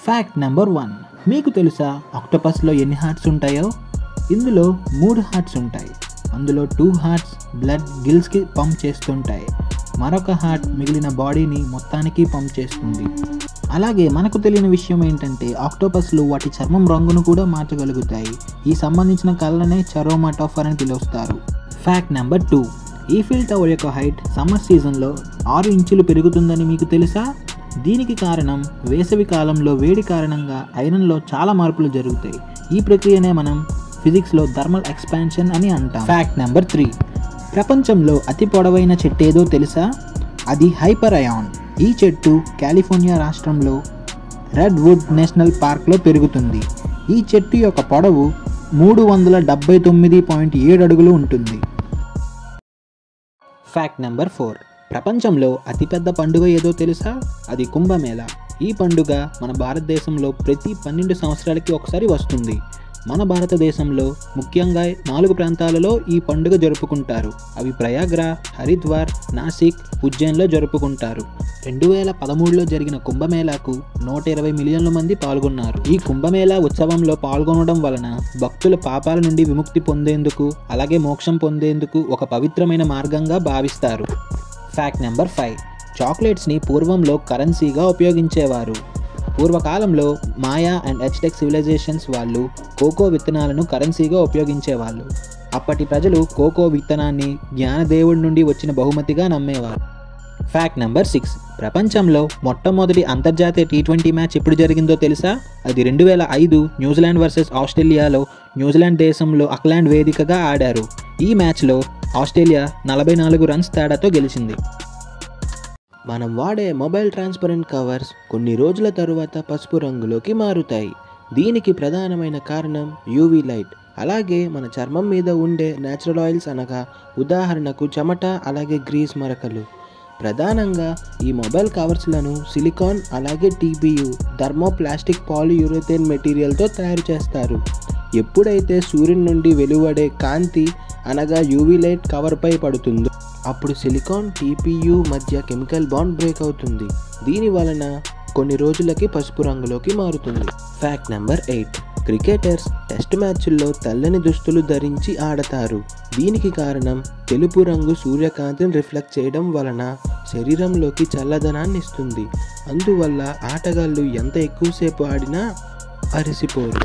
Fact number 1. మీకు తెలుసా ఆక్టోపస్లో ఎన్ని హార్ట్స్ ఉంటాయో? ఇందులో 3 హార్ట్స్ ఉంటాయి. అందులో 2 హార్ట్స్ బ్లడ్ గిల్స్కి పంప్ చేస్తుంటాయి. మరొక హార్ట్ మిగిలిన బాడీని మొత్తానికి పంప్ చేస్తుంది. అలాగే మనకు తెలియని విషయం ఏంటంటే ఆక్టోపస్లు వాటి చర్మం రంగును కూడా మార్చగలుగుతాయి. ఈ సంబంధించిన కళనే చెరోమాటోఫర్ అని పిలుస్తారు. Fact number 2. ఈఫిల్ టవర్ యొక్క హైట్ సమ్మర్ సీజన్లో 6 ఇంచులు పెరుగుతుందని మీకు తెలుసా? దీనికి కారణం వేసవి కాలంలో వేడి కారణంగా ఐరన్లో చాలా మార్పులు జరుగుతాయి. ఈ ప్రక్రియనే మనం ఫిజిక్స్లో థర్మల్ ఎక్స్పాన్షన్ అని అంటాం. Fact number 3. ప్రపంచంలో అతి పొడవైన చెట్టు ఏదో తెలుసా? అది హైపర్ అయాన్. ఈ చెట్టు కాలిఫోర్నియా రాష్ట్రంలో రెడ్ వుడ్ నేషనల్ పార్క్లో పెరుగుతుంది. ఈ చెట్టు యొక్క పొడవు 379.7 అడుగులు ఉంటుంది. Fact number 4. ప్రపంచంలో అతిపెద్ద పండుగ ఏదో తెలుసా? అది కుంభమేళా. ఈ పండుగ మన భారతదేశంలో ప్రతి 12 సంవత్సరాలకి ఒకసారి వస్తుంది. మన భారతదేశంలో ముఖ్యంగా 4 ప్రాంతాలలో ఈ పండుగ జరుపుకుంటారు. అవి ప్రయాగ్రాజ్, హరిద్వార్, నాసిక్, ఉజ్జయిన్లో జరుపుకుంటారు. 2013లో జరిగిన కుంభమేళాకు 120 మిలియన్ల మంది పాల్గొన్నారు. ఈ కుంభమేళా ఉత్సవంలో పాల్గొనడం వలన భక్తుల పాపాల నుండి విముక్తి పొందేందుకు అలాగే మోక్షం పొందేందుకు ఒక పవిత్రమైన మార్గంగా భావిస్తారు. Fact number 5. చాక్లెట్స్ని పూర్వంలో కరెన్సీగా ఉపయోగించేవారు. పూర్వకాలంలో మాయా అండ్ అజ్టెక్ సివిలైజేషన్స్ వాళ్ళు కోకో విత్తనాలను కరెన్సీగా ఉపయోగించేవాళ్ళు. అప్పటి ప్రజలు కోకో విత్తనాన్ని జ్ఞానదేవుడి నుండి వచ్చిన బహుమతిగా నమ్మేవారు. Fact number 6. ప్రపంచంలో మొట్టమొదటి అంతర్జాతీయ T20 మ్యాచ్ ఎప్పుడు జరిగిందో తెలుసా? అది 2005 న్యూజిలాండ్ వర్సెస్ ఆస్ట్రేలియాలో న్యూజిలాండ్ దేశంలో ఆక్లాండ్ వేదికగా ఆడారు. ఈ మ్యాచ్లో ఆస్ట్రేలియా 44 రన్స్ తేడాతో గెలిచింది. మనం వాడే మొబైల్ ట్రాన్స్పరెంట్ కవర్స్ కొన్ని రోజుల తరువాత పసుపు రంగులోకి మారుతాయి. దీనికి ప్రధానమైన కారణం యూవీ లైట్. అలాగే మన చర్మం మీద ఉండే న్యాచురల్ ఆయిల్స్ అనగా ఉదాహరణకు చెమట అలాగే గ్రీస్ మరకలు. ప్రధానంగా ఈ మొబైల్ కవర్స్లను సిలికాన్ అలాగే TPU థర్మోప్లాస్టిక్ పాలియూరథేన్ మెటీరియల్తో తయారు చేస్తారు. ఎప్పుడైతే సూర్యుని నుండి వెలువడే కాంతి అనగా యూవీ లైట్ కవర్పై పడుతుందో అప్పుడు సిలికాన్ TPU మధ్య కెమికల్ బాండ్ బ్రేక్ అవుతుంది. దీని వలన కొన్ని రోజులకి పసుపు రంగులోకి మారుతుంది. Fact number 8. క్రికెటర్స్ టెస్ట్ మ్యాచ్ల్లో తెల్లని దుస్తులు ధరించి ఆడతారు. దీనికి కారణం తెలుపు రంగు సూర్యకాంతిని రిఫ్లెక్ట్ చేయడం వలన శరీరంలోకి చల్లదనాన్ని ఇస్తుంది. అందువల్ల ఆటగాళ్ళు ఎంత ఎక్కువసేపు ఆడినా అలసిపోరు.